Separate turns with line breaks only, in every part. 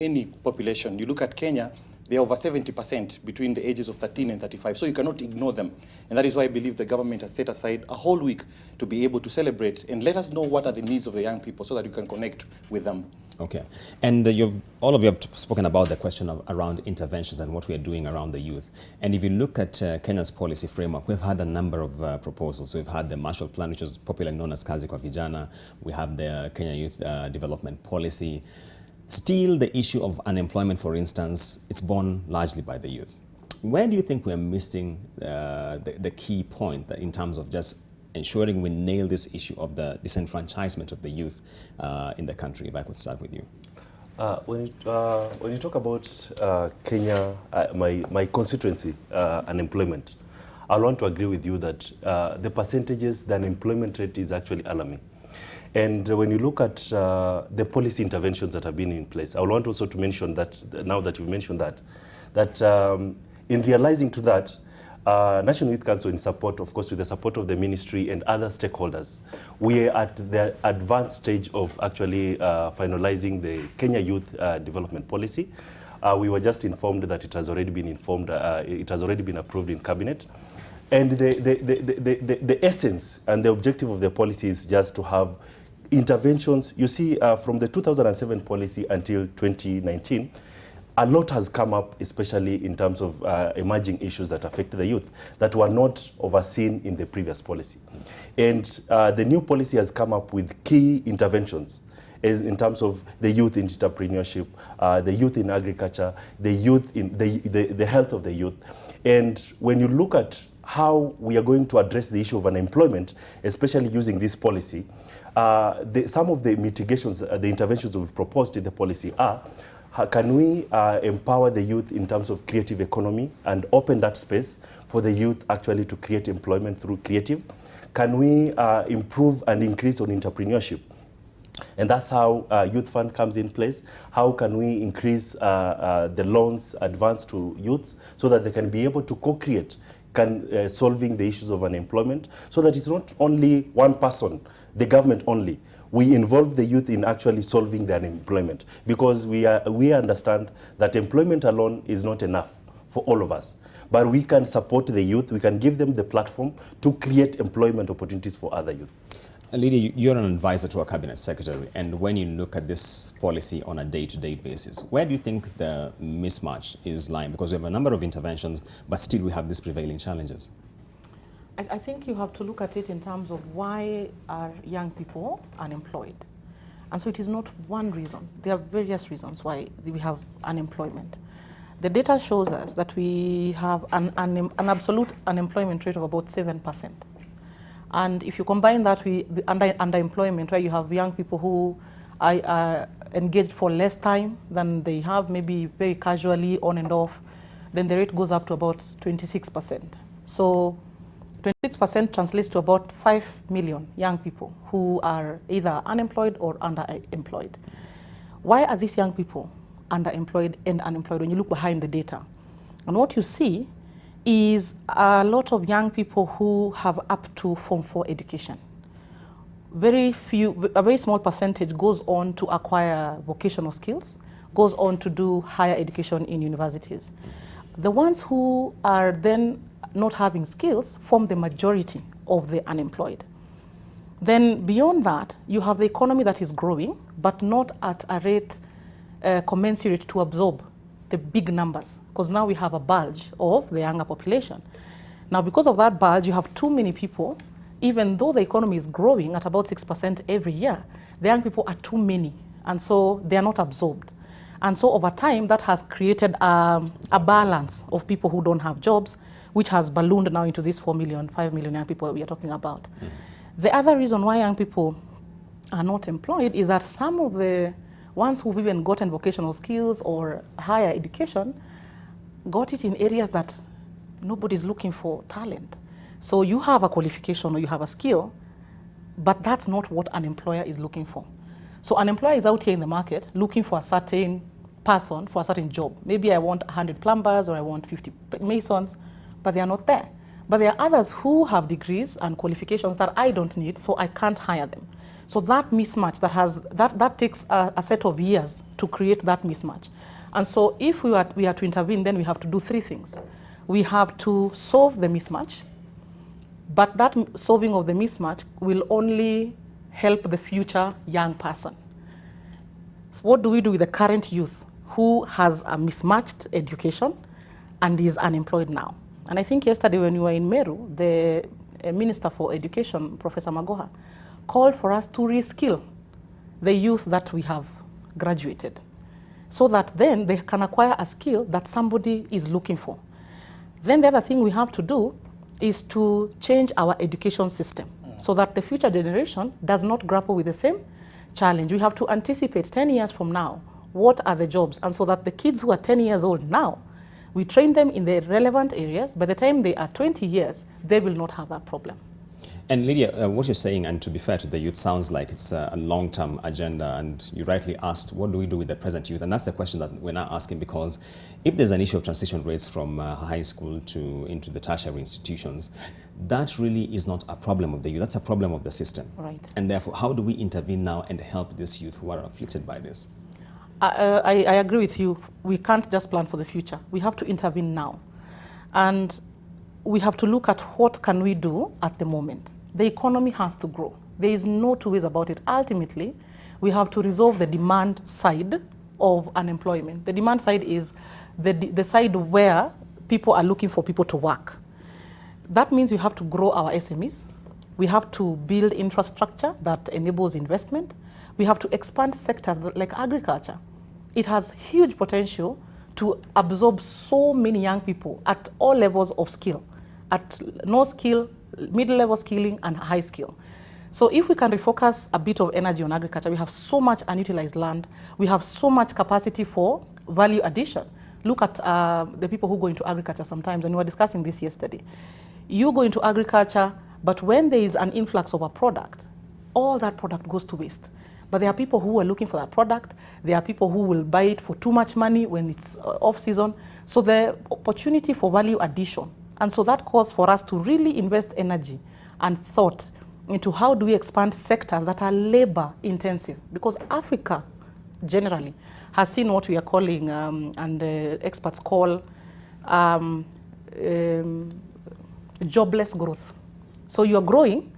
any population. You look at Kenya, they're over 70% between the ages of 13 and 35. So you cannot ignore them. And that is why I believe the government has set aside a whole week to be able to celebrate and let us know what are the needs of the young people so that you can connect with them.
Okay. And all of you have spoken about the question around interventions and what we are doing around the youth. And if you look at Kenya's policy framework, we've had a number of proposals. We've had the Marshall Plan, which is popularly known as Kazi kwa Vijana. We have the Kenya Youth Development Policy. Still, the issue of unemployment, for instance, it's borne largely by the youth. Where do you think we're missing the key point in terms of just ensuring we nail this issue of the disenfranchisement of the youth in the country? If I could start with you.
When you talk about Kenya, my constituency, unemployment, I want to agree with you that the percentages, the unemployment rate is actually alarming. And when you look at the policy interventions that have been in place, I want also to mention that, now that you've mentioned that in realizing to that, National Youth Council, in support, of course, with the support of the ministry and other stakeholders, we are at the advanced stage of actually finalizing the Kenya Youth Development Policy. We were just informed that it has already been it has already been approved in Cabinet. And the essence and the objective of the policy is just to have interventions. You see, from the 2007 policy until 2019, a lot has come up, especially in terms of emerging issues that affect the youth that were not overseen in the previous policy. And the new policy has come up with key interventions in terms of the youth in entrepreneurship, the youth in agriculture, the youth in the health of the youth. And when you look at how we are going to address the issue of unemployment, especially using this policy, some of the mitigations, the interventions we've proposed in the policy are, can we empower the youth in terms of creative economy and open that space for the youth actually to create employment through creative? Can we improve and increase on entrepreneurship? And that's how Youth Fund comes in place. How can we increase the loans advanced to youths so that they can be able to co-create, solving the issues of unemployment, so that it's not only one person, the government only. We involve the youth in actually solving the unemployment, because we understand that employment alone is not enough for all of us. But we can support the youth, we can give them the platform to create employment opportunities for other youth.
Lydia, you're an advisor to a cabinet secretary, and when you look at this policy on a day-to-day basis, where do you think the mismatch is lying? Because we have a number of interventions, but still we have these prevailing challenges.
I think you have to look at it in terms of why are young people unemployed. And so it is not one reason. There are various reasons why we have unemployment. The data shows us that we have an absolute unemployment rate of about 7%. And if you combine that with the underemployment, where you have young people who are engaged for less time than they have, maybe very casually on and off, then the rate goes up to about 26%. So 26% translates to about 5 million young people who are either unemployed or underemployed. Why are these young people underemployed and unemployed when you look behind the data? And what you see is a lot of young people who have up to Form 4 education. A very small percentage goes on to acquire vocational skills, goes on to do higher education in universities. The ones who are then not having skills form the majority of the unemployed. Then beyond that, you have the economy that is growing, but not at a rate commensurate to absorb the big numbers, because now we have a bulge of the younger population. Now, because of that bulge, you have too many people. Even though the economy is growing at about 6% every year, the young people are too many, and so they are not absorbed. And so over time, that has created a balance of people who don't have jobs, which has ballooned now into these 4 million, 5 million young people that we are talking about. The other reason why young people are not employed is that some of the ones who've even gotten vocational skills or higher education got it in areas that nobody's looking for talent. So you have a qualification or you have a skill, but that's not what an employer is looking for. So an employer is out here in the market looking for a certain person for a certain job. Maybe I want 100 plumbers or I want 50 masons, but they are not there. But there are others who have degrees and qualifications that I don't need, so I can't hire them. So that mismatch that takes a set of years to create that mismatch. And so if we are to intervene, then we have to do three things. We have to solve the mismatch, but that solving of the mismatch will only help the future young person. What do we do with the current youth who has a mismatched education and is unemployed now? And I think yesterday when we were in Meru, the Minister for Education, Professor Magoha, called for us to reskill the youth that we have graduated, so that then they can acquire a skill that somebody is looking for. Then the other thing we have to do is to change our education system so that the future generation does not grapple with the same challenge. We have to anticipate 10 years from now, what are the jobs? And so that the kids who are 10 years old now, we train them in the relevant areas. By the time they are 20 years, they will not have that problem.
And Lydia, what you're saying, and to be fair to the youth, sounds like it's a long-term agenda, and you rightly asked, what do we do with the present youth? And that's the question that we're now asking, because if there's an issue of transition rates from high school into the tertiary institutions, that really is not a problem of the youth, that's a problem of the system.
Right.
And therefore, how do we intervene now and help these youth who are afflicted by this?
I agree with you. We can't just plan for the future. We have to intervene now. And we have to look at what can we do at the moment. The economy has to grow. There is no two ways about it. Ultimately, we have to resolve the demand side of unemployment. The demand side is the side where people are looking for people to work. That means we have to grow our SMEs. We have to build infrastructure that enables investment. We have to expand sectors like agriculture. It has huge potential to absorb so many young people at all levels of skill, at no skill, middle-level skilling, and high skill. So if we can refocus a bit of energy on agriculture, we have so much unutilized land, we have so much capacity for value addition. Look at the people who go into agriculture sometimes, and we were discussing this yesterday. You go into agriculture, but when there is an influx of a product, all that product goes to waste. But there are people who are looking for that product. There are people who will buy it for too much money when it's off-season. So the opportunity for value addition. And so that calls for us to really invest energy and thought into how do we expand sectors that are labor intensive. Because Africa generally has seen what we are calling, and experts call, jobless growth. So you are growing,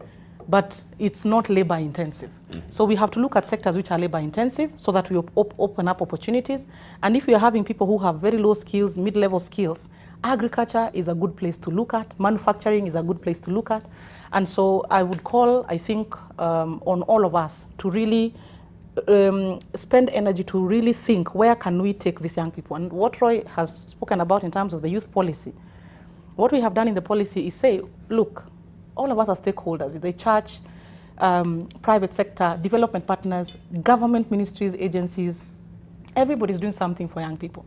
but it's not labor intensive. So we have to look at sectors which are labor intensive so that we open up opportunities. And if we are having people who have very low skills, mid-level skills, agriculture is a good place to look at. Manufacturing is a good place to look at. And so I would call, I think, on all of us to really spend energy to really think, where can we take these young people? And what Roy has spoken about in terms of the youth policy, what we have done in the policy is say, look, all of us are stakeholders, the church, private sector, development partners, government ministries, agencies, everybody's doing something for young people.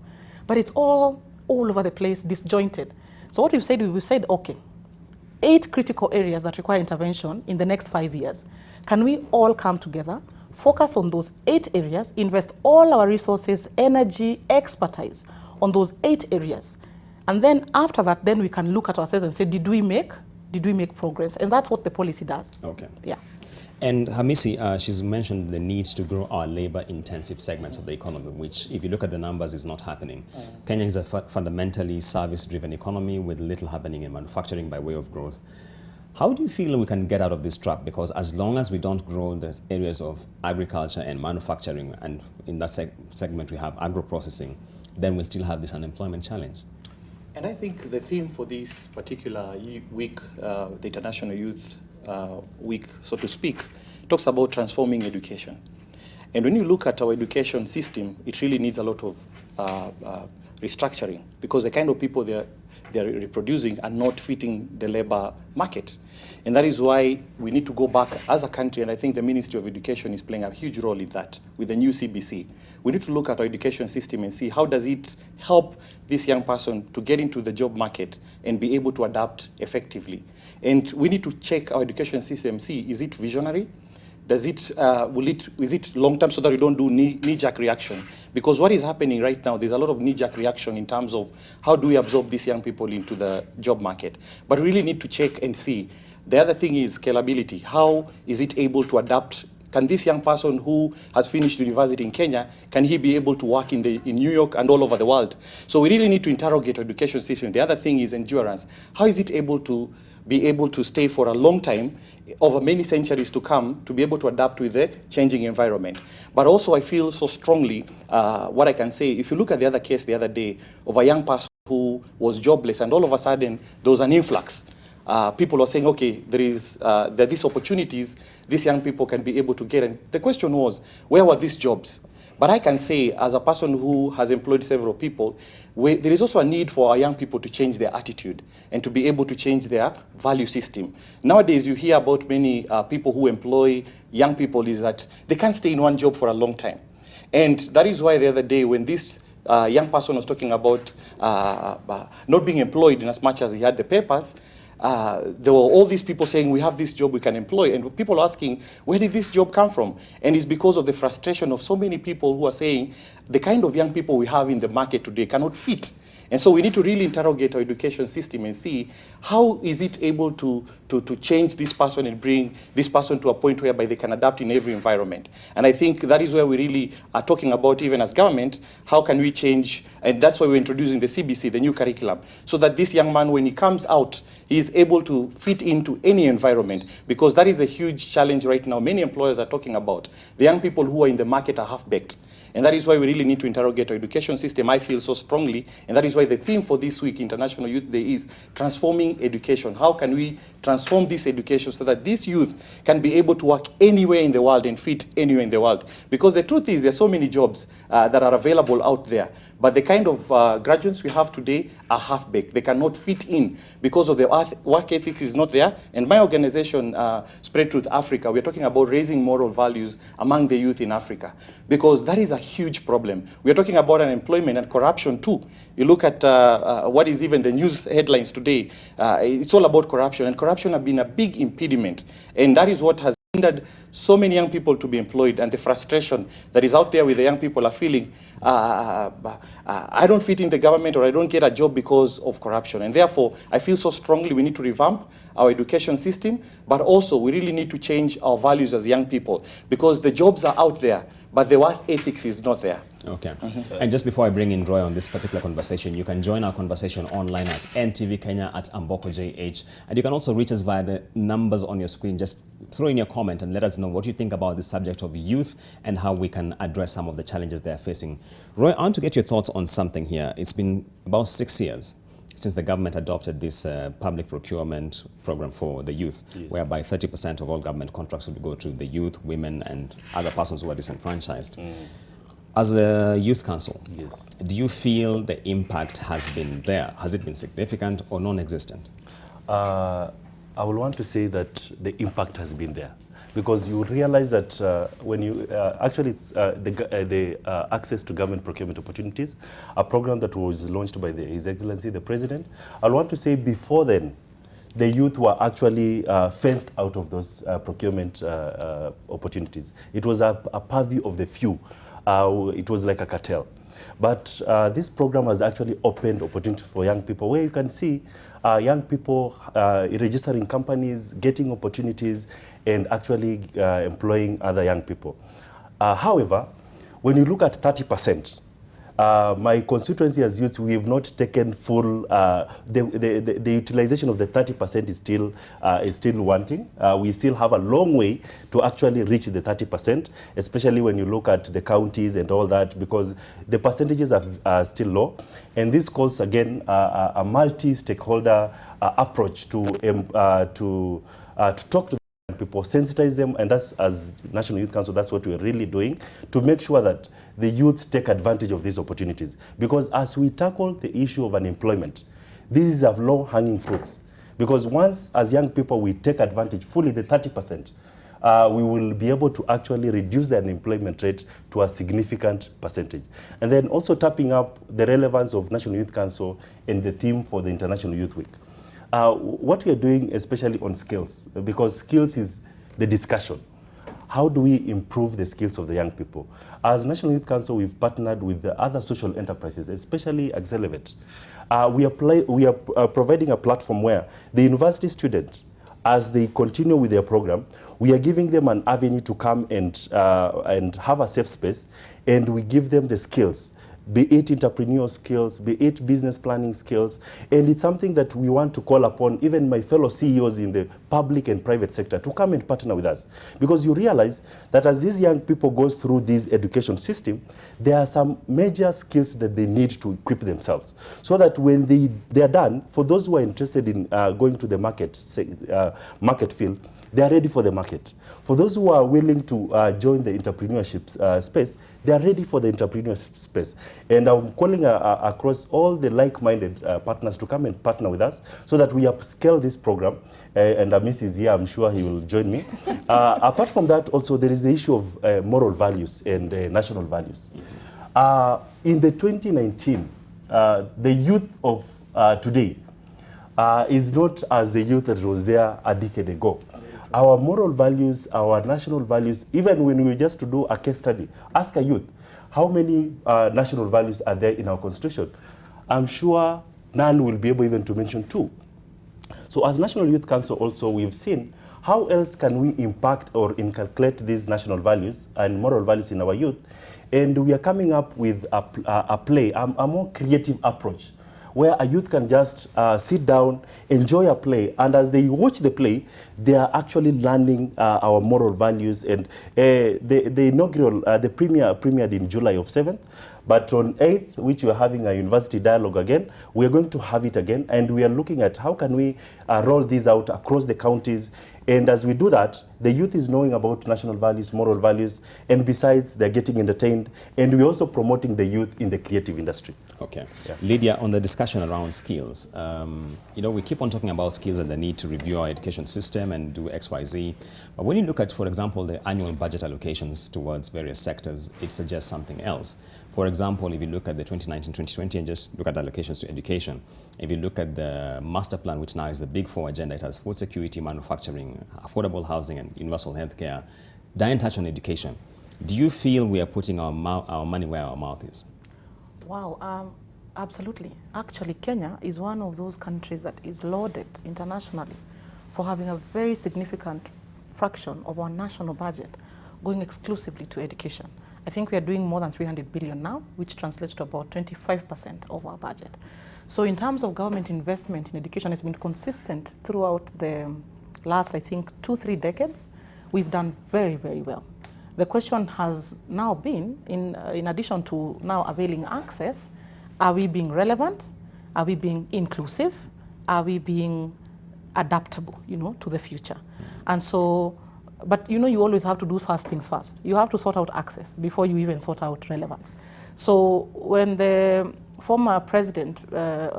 But it's all over the place, disjointed. So what we've said, okay, 8 critical areas that require intervention in the next 5 years. Can we all come together, focus on those 8 areas, invest all our resources, energy, expertise on those 8 areas? And then after that, then we can look at ourselves and say, did we make progress? And that's what the policy does.
Okay.
Yeah.
And Hamisi, she's mentioned the need to grow our labor-intensive segments of the economy, which, if you look at the numbers, is not happening. Kenya is a fundamentally service-driven economy with little happening in manufacturing by way of growth. How do you feel we can get out of this trap? Because as long as we don't grow the areas of agriculture and manufacturing, and in that segment we have agro-processing, then we'll still have this unemployment challenge.
And I think the theme for this particular week, the International Youth Week, so to speak, talks about transforming education. And when you look at our education system, it really needs a lot of restructuring, because the kind of people they're reproducing are not fitting the labor market. And that is why we need to go back as a country, and I think the Ministry of Education is playing a huge role in that with the new CBC. We need to look at our education system and see how does it help this young person to get into the job market and be able to adapt effectively. And we need to check our education system, see, is it visionary? is it long-term so that we don't do knee-jerk reaction? Because what is happening right now, there's a lot of knee-jerk reaction in terms of how do we absorb these young people into the job market. But we really need to check and see. The other thing is scalability. How is it able to adapt? Can this young person who has finished university in Kenya, can he be able to work in New York and all over the world? So we really need to interrogate our education system. The other thing is endurance. How is it able to be able to stay for a long time, over many centuries to come, to be able to adapt with the changing environment? But also I feel so strongly, what I can say, if you look at the other case the other day of a young person who was jobless and all of a sudden there was an influx. People are saying, okay, there are these opportunities these young people can be able to get. And the question was, where were these jobs? But I can say, as a person who has employed several people, there is also a need for our young people to change their attitude and to be able to change their value system. Nowadays, you hear about many people who employ young people is that they can't stay in one job for a long time. And that is why the other day when this young person was talking about not being employed in as much as he had the papers, there were all these people saying, we have this job we can employ. And people are asking, where did this job come from? And it's because of the frustration of so many people who are saying, the kind of young people we have in the market today cannot fit. And so we need to really interrogate our education system and see how is it able to change this person and bring this person to a point whereby they can adapt in every environment. And I think that is where we really are talking about, even as government, how can we change, and that's why we're introducing the CBC, the new curriculum, so that this young man, when he comes out, he is able to fit into any environment, because that is a huge challenge right now. Many employers are talking about the young people who are in the market are half-baked. And that is why we really need to interrogate our education system, I feel so strongly. And that is why the theme for this week, International Youth Day, is transforming education. How can we transform this education so that this youth can be able to work anywhere in the world and fit anywhere in the world? Because the truth is, there are so many jobs that are available out there. But the kind of graduates we have today are half-baked. They cannot fit in because of the work ethic is not there. And my organization, Spread Truth Africa, we're talking about raising moral values among the youth in Africa. Because that is a huge problem. We're talking about unemployment and corruption too. You look at what is even the news headlines today, it's all about corruption. And corruption has been a big impediment. And that is what has hindered so many young people to be employed, and the frustration that is out there with the young people are feeling, I don't fit in the government, or I don't get a job because of corruption. And therefore, I feel so strongly we need to revamp our education system, but also we really need to change our values as young people, because the jobs are out there, but the work ethics is not there.
Okay. And just before I bring in Roy on this particular conversation, you can join our conversation online at NTV Kenya at AmbokoJH. And you can also reach us via the numbers on your screen. Just throw in your comment and let us know what you think about the subject of youth and how we can address some of the challenges they're facing. Roy, I want to get your thoughts on something here. It's been about 6 years since the government adopted this public procurement program for the youth, yes, whereby 30% of all government contracts would go to the youth, women, and other persons who are disenfranchised. As a youth council, yes, do you feel the impact has been there? Has it been significant or non-existent?
I will want to say that the impact has been there, because you realize that when you actually it's the access to government procurement opportunities, a program that was launched by His Excellency the President. I want to say before then, the youth were actually fenced out of those procurement opportunities. It was a purview of the few. It was like a cartel. But this program has actually opened opportunities for young people, where you can see young people registering companies, getting opportunities, and actually employing other young people. However, when you look at 30%, my constituency as youth, we have not taken full, the utilization of the 30% is still wanting. We still have a long way to actually reach the 30%, especially when you look at the counties and all that, because the percentages are still low. And this calls, again, a multi-stakeholder approach to talk to people, sensitize them, and that's, as National Youth Council, that's what we're really doing, to make sure that the youths take advantage of these opportunities. Because as we tackle the issue of unemployment, these are low-hanging fruits. Because once, as young people, we take advantage fully, the 30%, we will be able to actually reduce the unemployment rate to a significant percentage. And then also tapping up the relevance of National Youth Council and the theme for the International Youth Week. What we are doing, especially on skills, because skills is the discussion. how do we improve the skills of the young people? As National Youth Council, we've partnered with the other social enterprises, especially Accelerate. We are providing a platform where the university students, as they continue with their program, we are giving them an avenue to come and have a safe space, and we give them the skills, be it entrepreneurial skills, be it business planning skills, and it's something that we want to call upon even my fellow CEOs in the public and private sector to come and partner with us. Because you realize that as these young people go through this education system, there are some major skills that they need to equip themselves, so that when they are done, for those who are interested in going to the market field, they are ready for the market. For those who are willing to join the entrepreneurship space, they are ready for the entrepreneurship space. And I'm calling across all the like-minded partners to come and partner with us so that we upscale this program. And Amis is here, I'm sure he will join me. Apart from that, also, there is the issue of moral values and national values. Yes. In the 2019, the youth of today is not as the youth that was there a decade ago. Our moral values, our national values, even when we just to do a case study, ask a youth, how many national values are there in our constitution? I'm sure none will be able even to mention 2. So as National Youth Council also, we've seen how else can we impact or inculcate these national values and moral values in our youth. And we are coming up with a more creative approach, where a youth can just sit down, enjoy a play, and as they watch the play, they are actually learning our moral values. And the inaugural, the premiered in July of 7th, but on 8th, which we are having a university dialogue again, we are going to have it again, and we are looking at how can we roll these out across the counties. And as we do that, the youth is knowing about national values, moral values, and besides, they're getting entertained. And we're also promoting the youth in the creative industry.
Okay. Yeah. Lydia, on the discussion around skills, you know, we keep on talking about skills and the need to review our education system and do X, Y, Z. But when you look at, for example, the annual budget allocations towards various sectors, it suggests something else. For example, if you look at the 2019-2020 and just look at allocations to education, if you look at the master plan, which now is the Big 4 agenda, it has food security, manufacturing, affordable housing, and universal health care. Didn't touch on education. Do you feel we are putting our money where our mouth is?
Wow, absolutely. Actually, Kenya is one of those countries that is lauded internationally for having a very significant fraction of our national budget going exclusively to education. I think we are doing more than 300 billion now, which translates to about 25% of our budget. So in terms of government investment in education, it's been consistent throughout the last, I think, 2-3 decades. We've done very, very well. The question has now been, in addition to now availing access, are we being relevant? Are we being inclusive? Are we being adaptable, you know, to the future? And so, but you know, you always have to do first things first. You have to sort out access before you even sort out relevance. So when the former president,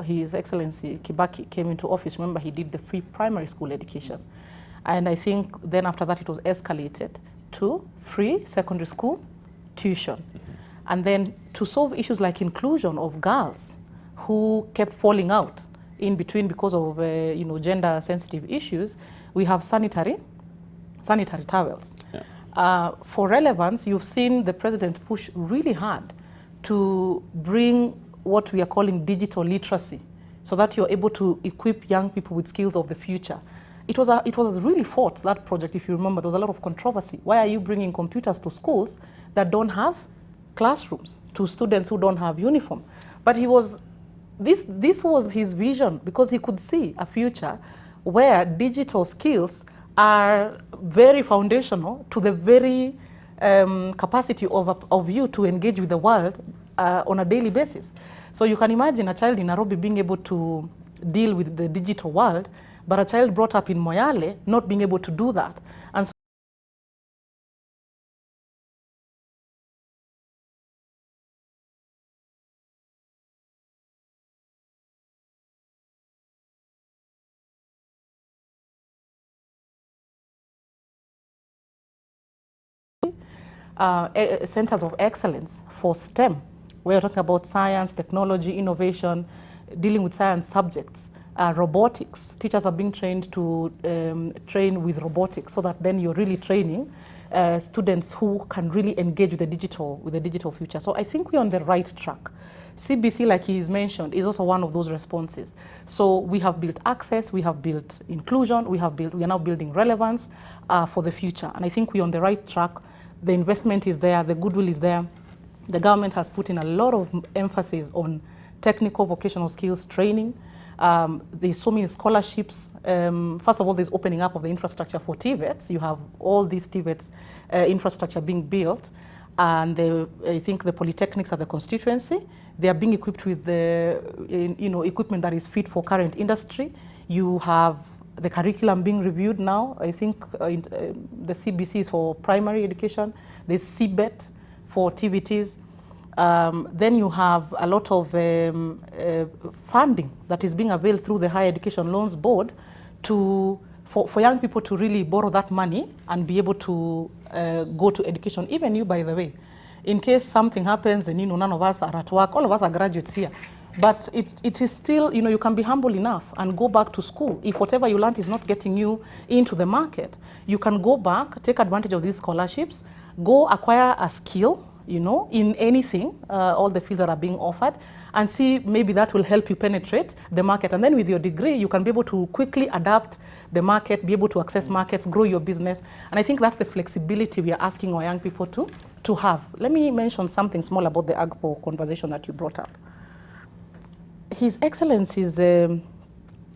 His Excellency Kibaki, came into office, remember he did the free primary school education. And I think then after that it was escalated to free secondary school tuition. And then to solve issues like inclusion of girls who kept falling out in between because of you know, gender sensitive issues, we have sanitary towels. Yeah. For relevance, you've seen the president push really hard to bring what we are calling digital literacy, so that you're able to equip young people with skills of the future. It was really fought, that project, if you remember. There was a lot of controversy. Why are you bringing computers to schools that don't have classrooms, to students who don't have uniform? But this was his vision, because he could see a future where digital skills are very foundational to the very capacity of you to engage with the world on a daily basis. So you can imagine a child in Nairobi being able to deal with the digital world, but a child brought up in Moyale not being able to do that. And so centers of excellence for STEM. We're talking about science, technology, innovation, dealing with science subjects, robotics. Teachers are being trained to train with robotics, so that then you're really training students who can really engage with the digital future. So I think we're on the right track. CBC, like he's mentioned, is also one of those responses. So we have built access, we have built inclusion, we are now building relevance for the future. And I think we're on the right track. The investment is there, the goodwill is there. The government has put in a lot of emphasis on technical vocational skills training. There's so many scholarships. First of all, there's opening up of the infrastructure for TVETs. You have all these TVETs infrastructure being built. And I think the polytechnics at the constituency, they are being equipped with the equipment that is fit for current industry. You have the curriculum being reviewed now. I think the CBC is for primary education. There's CBET for TVTs. Then you have a lot of funding that is being availed through the Higher Education Loans Board for young people to really borrow that money and be able to go to education. Even you, by the way, in case something happens and none of us are at work, all of us are graduates here. But it is still, you can be humble enough and go back to school. If whatever you learned is not getting you into the market, you can go back, take advantage of these scholarships, go acquire a skill, in anything, all the fields that are being offered, and see maybe that will help you penetrate the market. And then with your degree, you can be able to quickly adapt the market, be able to access markets, grow your business. And I think that's the flexibility we are asking our young people to have. Let me mention something small about the AGPO conversation that you brought up. His Excellency's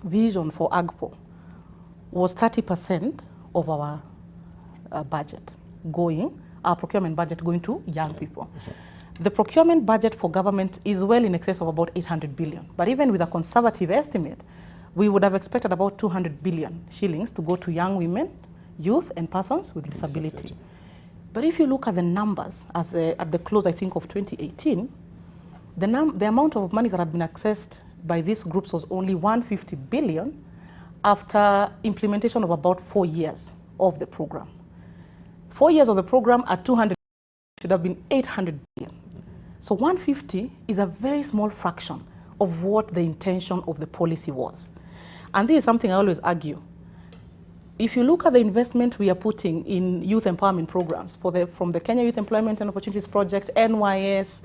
vision for AGPO was 30% of our budget our procurement budget going to young people. Sure. The procurement budget for government is well in excess of about 800 billion. But even with a conservative estimate, we would have expected about 200 billion shillings to go to young women, youth, and persons with disability. But if you look at the numbers at the close, I think, of 2018, the amount of money that had been accessed by these groups was only 150 billion after implementation of about 4 years of the program. 4 years of the program at 200 should have been 800 billion. So 150 is a very small fraction of what the intention of the policy was. And this is something I always argue. If you look at the investment we are putting in youth empowerment programs from the Kenya Youth Employment and Opportunities Project, NYS,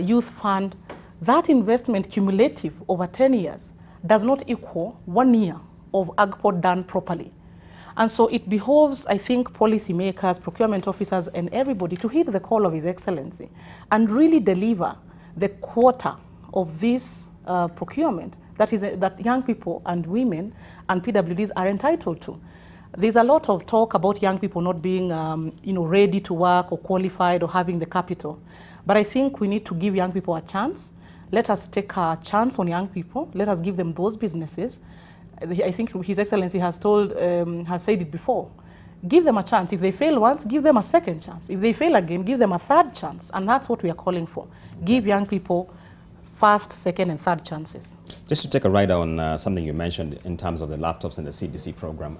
Youth Fund, that investment cumulative over 10 years does not equal 1 year of AGPO done properly. And so it behoves, I think, policymakers, procurement officers, and everybody to heed the call of His Excellency and really deliver the quota of this procurement that young people and women and PWDs are entitled to. There's a lot of talk about young people not being ready to work or qualified or having the capital. But I think we need to give young people a chance. Let us take a chance on young people. Let us give them those businesses. I think His Excellency has said it before. Give them a chance. If they fail once, give them a second chance. If they fail again, give them a third chance. And that's what we are calling for. Give young people first, second, and third chances.
Just to take a ride on something you mentioned in terms of the laptops and the CBC program,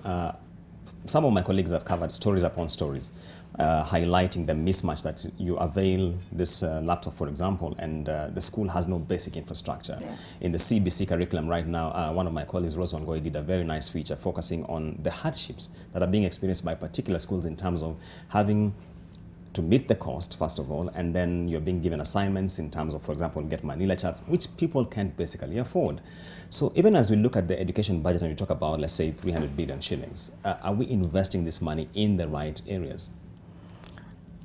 some of my colleagues have covered stories upon stories, highlighting the mismatch that you avail this laptop, for example, and the school has no basic infrastructure. Yeah. In the CBC curriculum right now, one of my colleagues, Rose Wangoi, did a very nice feature focusing on the hardships that are being experienced by particular schools in terms of having to meet the cost, first of all, and then you're being given assignments in terms of, for example, get Manila charts, which people can't basically afford. So even as we look at the education budget and we talk about, let's say, 300 billion shillings, are we investing this money in the right areas?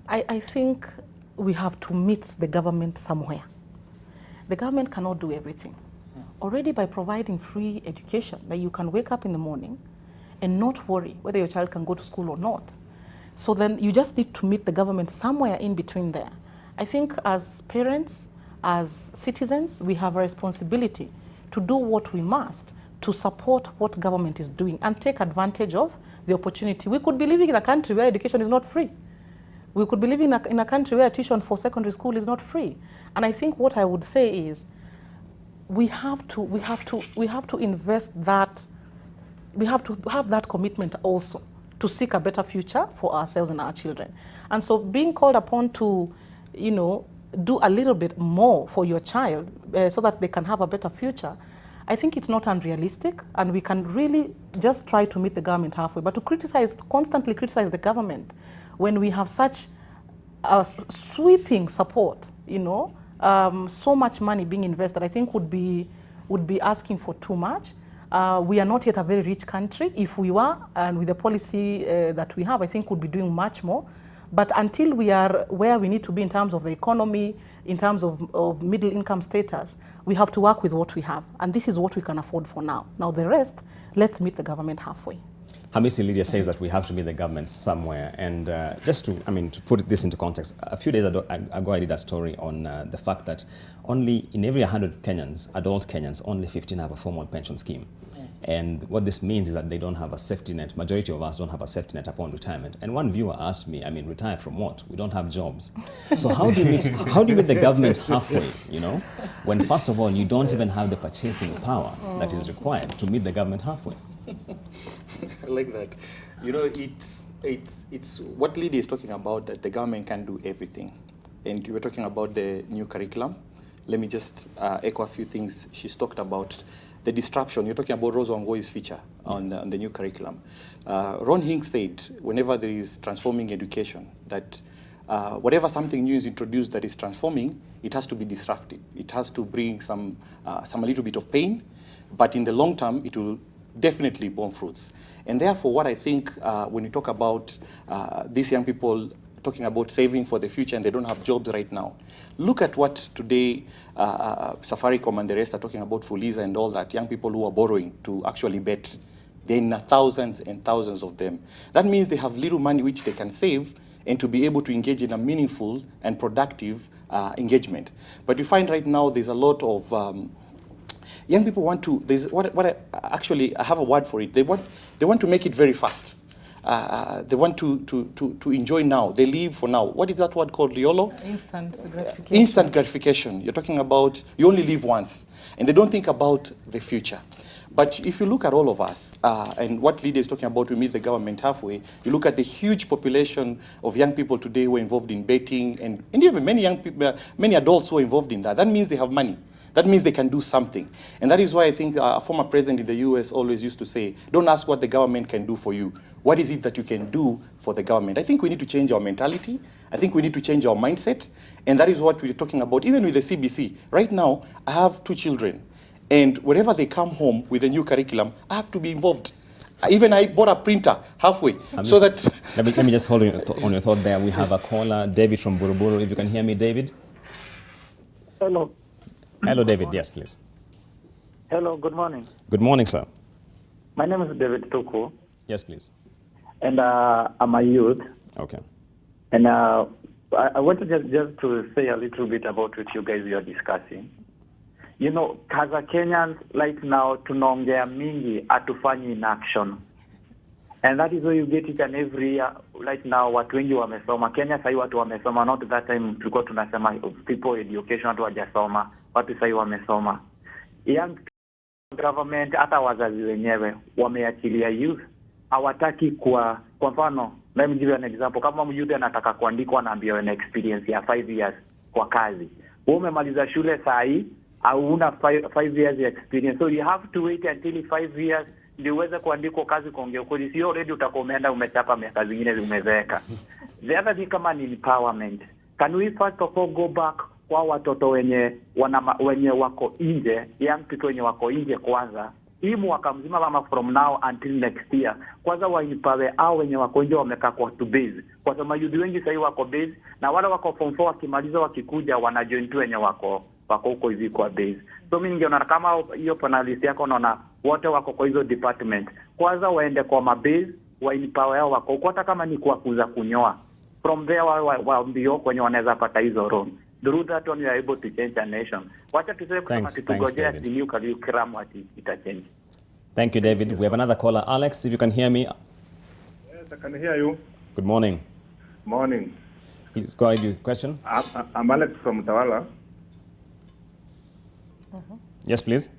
I think we have to meet the government somewhere. The government cannot do everything. Already by providing free education, that you can wake up in the morning and not worry whether your child can go to school or not. So then you just need to meet the government somewhere in between there. I think as parents, as citizens, we have a responsibility to do what we must to support what government is doing and take advantage of the opportunity. We could be living in a country where education is not free. We could be living in a country where tuition for secondary school is not free. And I think what I would say is we have to invest that, we have to have that commitment also to seek a better future for ourselves and our children. And so being called upon to, do a little bit more for your child so that they can have a better future, I think it's not unrealistic, and we can really just try to meet the government halfway. But to constantly criticize the government when we have such sweeping support, so much money being invested, I think would be asking for too much. We are not yet a very rich country. If we were, and with the policy that we have, I think we'd be doing much more. But until we are where we need to be in terms of the economy, in terms of middle income status, we have to work with what we have. And this is what we can afford for now. Now the rest, let's meet the government halfway.
Hamisi Lydia says that we have to meet the government somewhere. And just to put this into context, a few days ago I did a story on the fact that only in every 100 Kenyans, adult Kenyans, only 15 have a formal pension scheme. And what this means is that they don't have a safety net. Majority of us don't have a safety net upon retirement. And one viewer asked me, retire from what? We don't have jobs. So how do you meet the government halfway, when first of all, you don't even have the purchasing power that is required to meet the government halfway?
I like that. It's what Lydia is talking about, that the government can do everything. And you were talking about the new curriculum. Let me just echo a few things she's talked about. The disruption, you're talking about Rose Wangoi's feature on the new curriculum. Ron Hinks said, whenever there is transforming education, that whatever something new is introduced that is transforming, it has to be disruptive. It has to bring some a little bit of pain, but in the long term, it will definitely bear fruits. And therefore, what I think when you talk about these young people talking about saving for the future and they don't have jobs right now, look at what today Safaricom and the rest are talking about, Fuliza and all that, young people who are borrowing to actually bet. There are thousands and thousands of them. That means they have little money which they can save and to be able to engage in a meaningful and productive engagement. But you find right now there's a lot of young people want to, I have a word for it. They want to make it very fast. They want to enjoy now. They live for now. What is that word called, Liolo?
Instant gratification.
Instant gratification. You're talking about you only live once, and they don't think about the future. But if you look at all of us, and what Lydia is talking about, we meet the government halfway, you look at the huge population of young people today who are involved in betting, and even many young people, many adults who are involved in that. That means they have money. That means they can do something. And that is why I think a former president in the US always used to say, don't ask what the government can do for you. What is it that you can do for the government? I think we need to change our mentality. I think we need to change our mindset. And that is what we're talking about, even with the CBC. Right now, I have 2 children. And whenever they come home with a new curriculum, I have to be involved. Even I bought a printer halfway. So that
let me just hold on your thought there. We have a caller, David from Buruburu. If you can hear me, David.
Hello.
Hello, David. Yes, please.
Hello, good morning.
Good morning, sir.
My name is David Tuku.
Yes, please.
And I'm a youth.
Okay.
And I wanted just to say a little bit about what you guys are discussing. As a Kenyans, right now, tunaongea mingi, hatufanyi in action. And that is where you get it, and every year, right now, watu wengi wamesoma. Kenya sahi watu wamesoma, not that time tulikuwa tunasema people education, watu wajasoma, watu sahi wamesoma. Young government, hata wazazi wenyewe, wameachilia youth, hawataki kwa mfano, let me give you an example, kama mjute anataka kuandikwa anaambiwa an experience ya 5 years kwa kazi. Wewe umemaliza shule sahi, au una 5 years experience, so you have to wait until 5 years ndio uweze kuandikwa kazi kuongea kweli. Sio already utakuwa umeenda umechapa miaka zingine zimezeeka. The other thing kama ni empowerment. Can we first of all go back kwa watoto wenye wako nje, young people wenye wako nje kwanza. Hii mwaka mzima mama from now until next year. Kwanza waipawe au wenye wako nje wamekaa kwa to base. Kwa sababu youth wengi sasa wako base na wale wako form 4 wakimaliza wakikuja wanajoin tu wenye wako huko hivi kwa base. So mimi ningeona kama hiyo panelist yako naona wote wako kwa hizo department. Kwanza waende kwa mabase, wainipawe hao wako hata kama ni kwa kuza kunyoa. From there waambio kwenye wanaweza pata hizo room. Through that one you are able to change a nation. Wacha tuseme kama tutugojea the new curriculum ita change.
Thank you, David. We have another caller, Alex, if you can hear me.
Yes, I can hear you.
Good morning.
Morning.
Please go ahead with your question.
I'm Alex from Tawala.
Yes, please.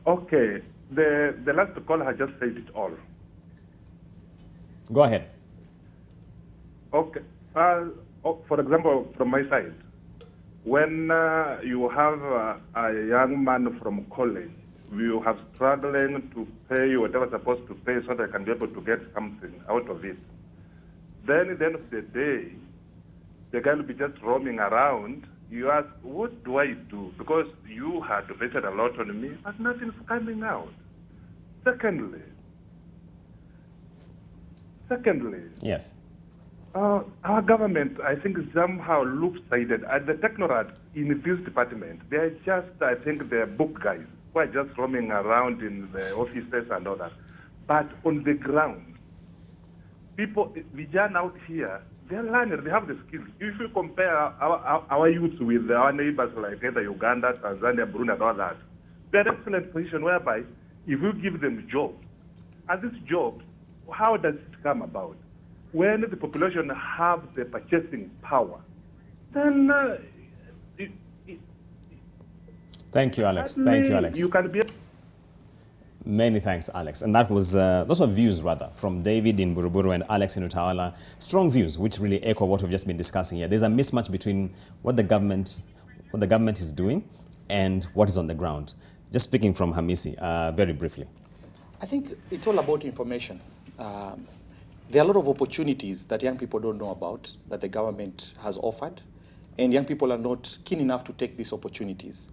Okay. The last caller has just said it all.
Go ahead.
Okay. For example, from my side, when you have a young man from college, you have struggling to pay whatever supposed to pay so that I can be able to get something out of it. Then at the end of the day, the guy will be just roaming around. You ask, what do I do? Because you had invested a lot on me, but nothing's coming out. Secondly,
yes.
Our government, I think, is somehow loop-sided. At the technocrats in this department, they're just, I think, they're book guys who are just roaming around in the offices and all that. But on the ground, people, Vijana out here, they're learners, they have the skills. If you compare our youth with our neighbors like either Uganda, Tanzania, Burundi, and all that, they're in an excellent position whereby if you give them jobs, and these jobs, how does it come about? When the population have the purchasing power, then
thank you, Alex. Thank you, Alex.
You can be.
Many thanks, Alex. And that was those were views rather from David in Buruburu and Alex in Utawala. Strong views, which really echo what we've just been discussing here. There's a mismatch between what the government is doing and what is on the ground. Just speaking from Hamisi, very briefly.
I think it's all about information. There are a lot of opportunities that young people don't know about that the government has offered, and young people are not keen enough to take these opportunities.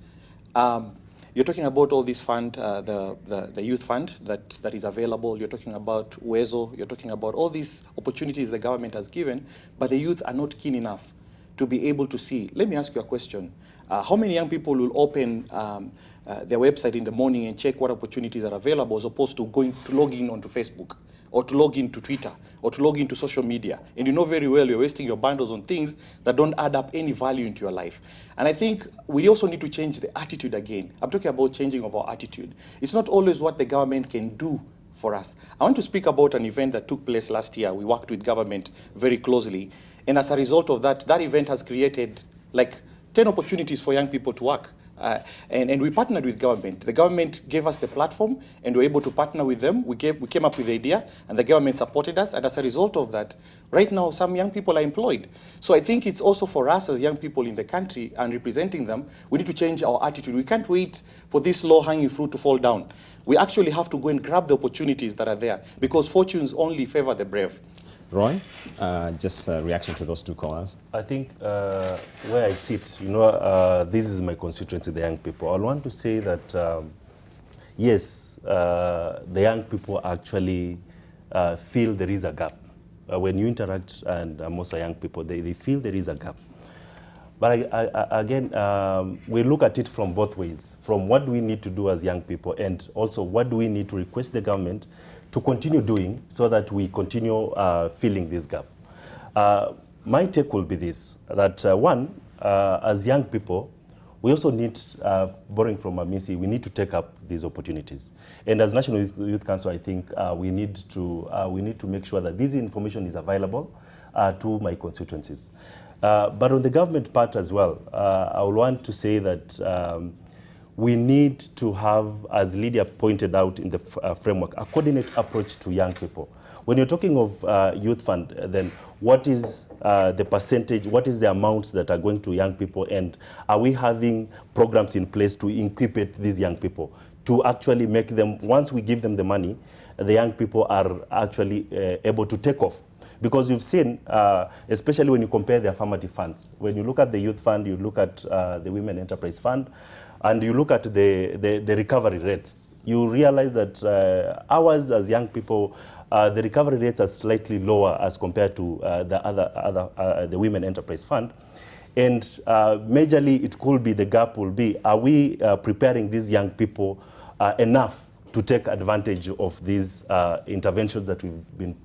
You're talking about all this fund, the youth fund that is available. You're talking about Uwezo. You're talking about all these opportunities the government has given, but the youth are not keen enough to be able to see. Let me ask you a question. How many young people will open their website in the morning and check what opportunities are available as opposed to going to log in onto Facebook or to log into Twitter or to log into social media? And you know very well you're wasting your bundles on things that don't add up any value into your life. And I think we also need to change the attitude again. I'm talking about changing of our attitude. It's not always what the government can do for us. I want to speak about an event that took place last year. We worked with government very closely. And as a result of that, that event has created like 10 opportunities for young people to work. And we partnered with government. The government gave us the platform and we were able to partner with them. We came up with the idea and the government supported us. And as a result of that, right now, some young people are employed. So I think it's also for us as young people in the country and representing them, we need to change our attitude. We can't wait for this low-hanging fruit to fall down. We actually have to go and grab the opportunities that are there because fortunes only favor the brave.
Roy, just a reaction to those two callers.
I think where I sit, this is my constituency, the young people. I want to say that, yes, the young people actually feel there is a gap. When you interact, and most young people, they feel there is a gap. But again, we look at it from both ways, from what do we need to do as young people and also what do we need to request the government to continue doing so that we continue filling this gap. My take will be this, that one, as young people, we also need, borrowing from Hamisi, we need to take up these opportunities. And as National Youth Council, I think we need to make sure that this information is available to my constituencies. But on the government part as well, I would want to say that we need to have, as Lydia pointed out in the framework, a coordinated approach to young people. When you're talking of youth fund, then what is the percentage, what is the amounts that are going to young people, and are we having programs in place to incubate these young people, to actually make them, once we give them the money, the young people are actually able to take off. Because you've seen, especially when you compare the affirmative funds, when you look at the youth fund, you look at the Women Enterprise Fund, and you look at the recovery rates, you realize that ours as young people, the recovery rates are slightly lower as compared to the Women Enterprise Fund. And majorly, it could be, the gap will be, are we preparing these young people enough to take advantage of these interventions that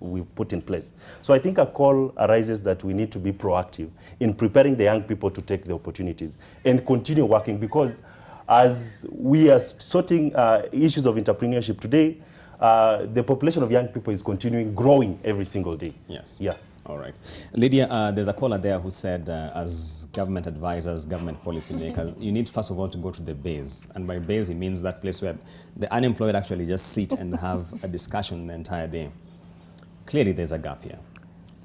we've put in place? So I think a call arises that we need to be proactive in preparing the young people to take the opportunities and continue working, because as we are sorting issues of entrepreneurship today, the population of young people is continuing growing every single day.
Yes.
Yeah.
All right. Lydia, there's a caller there who said, as government advisors, government policymakers, you need first of all to go to the base. And by base, it means that place where the unemployed actually just sit and have a discussion the entire day. Clearly, there's a gap here.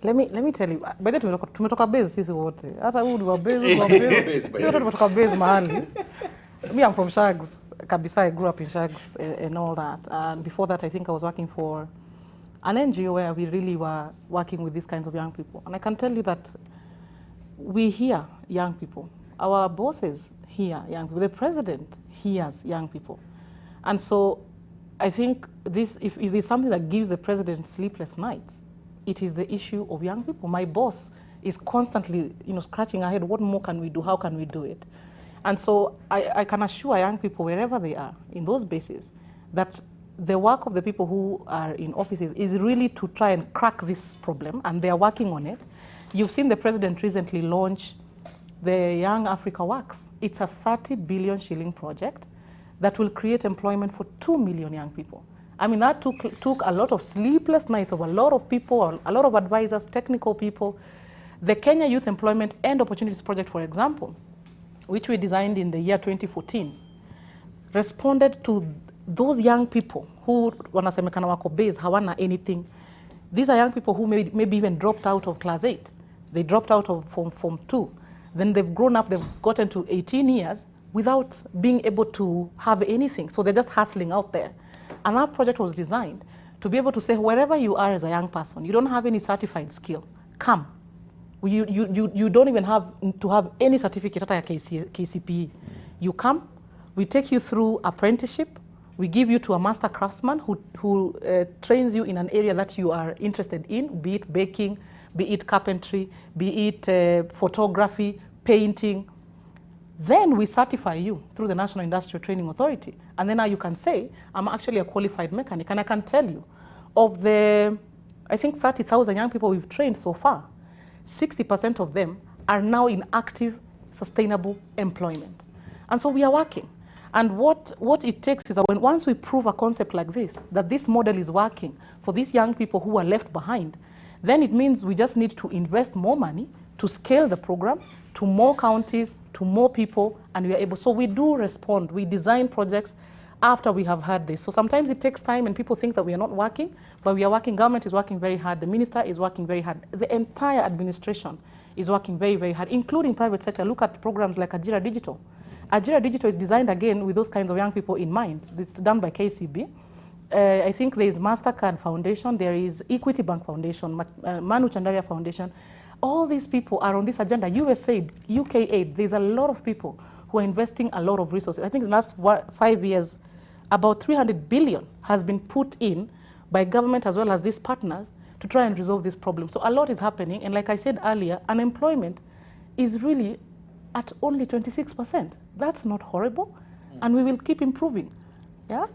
Let me tell you, by the way, tumetoka base sisi wote. Hata huyu wa base, sisi wote tumetoka base mahali. Me, I'm from Shags. Kabisa, I grew up in Shags and all that. And before that, I think I was working for an NGO where we really were working with these kinds of young people. And I can tell you that we hear young people. Our bosses hear young people. The president hears young people. And so I think this, if there's something that gives the president sleepless nights, it is the issue of young people. My boss is constantly, scratching her head, what more can we do? How can we do it? And so I can assure young people, wherever they are, in those bases, that the work of the people who are in offices is really to try and crack this problem, and they are working on it. You've seen the president recently launch the Young Africa Works. It's a 30 billion shilling project that will create employment for 2 million young people. I mean, that took a lot of sleepless nights of a lot of people, a lot of advisors, technical people. The Kenya Youth Employment and Opportunities Project, for example, which we designed in the year 2014, responded to those young people who wanasemekana wako base, hawana anything. These are young people who maybe even dropped out of class 8. They dropped out of form 2. Then they've grown up, they've gotten to 18 years without being able to have anything. So they're just hustling out there. And our project was designed to be able to say, wherever you are as a young person, you don't have any certified skill, come. You don't even have to have any certificate at KCPE. You come, we take you through apprenticeship, we give you to a master craftsman who trains you in an area that you are interested in, be it baking, be it carpentry, be it photography, painting. Then we certify you through the National Industrial Training Authority. And then now you can say, I'm actually a qualified mechanic. And I can tell you, of the, I think 30,000 young people we've trained so far, 60% of them are now in active, sustainable employment. And so we are working. And what it takes is that once we prove a concept like this, that this model is working for these young people who are left behind, then it means we just need to invest more money to scale the program to more counties, to more people, and we are able. So we do respond. We design projects after we have had this. So sometimes it takes time and people think that we are not working, but we are working. Government is working very hard. The minister is working very hard. The entire administration is working very, very hard, including private sector. Look at programs like Ajira Digital. Ajira Digital is designed again with those kinds of young people in mind. It's done by KCB. I think there is MasterCard Foundation, there is Equity Bank Foundation, Manu Chandaria Foundation. All these people are on this agenda. USAID, UK Aid, there's a lot of people who are investing a lot of resources. I think in the last 5 years, about 300 billion has been put in by government as well as these partners to try and resolve this problem. So a lot is happening. And like I said earlier, unemployment is really at only 26%. That's not horrible. And we will keep improving. Yeah.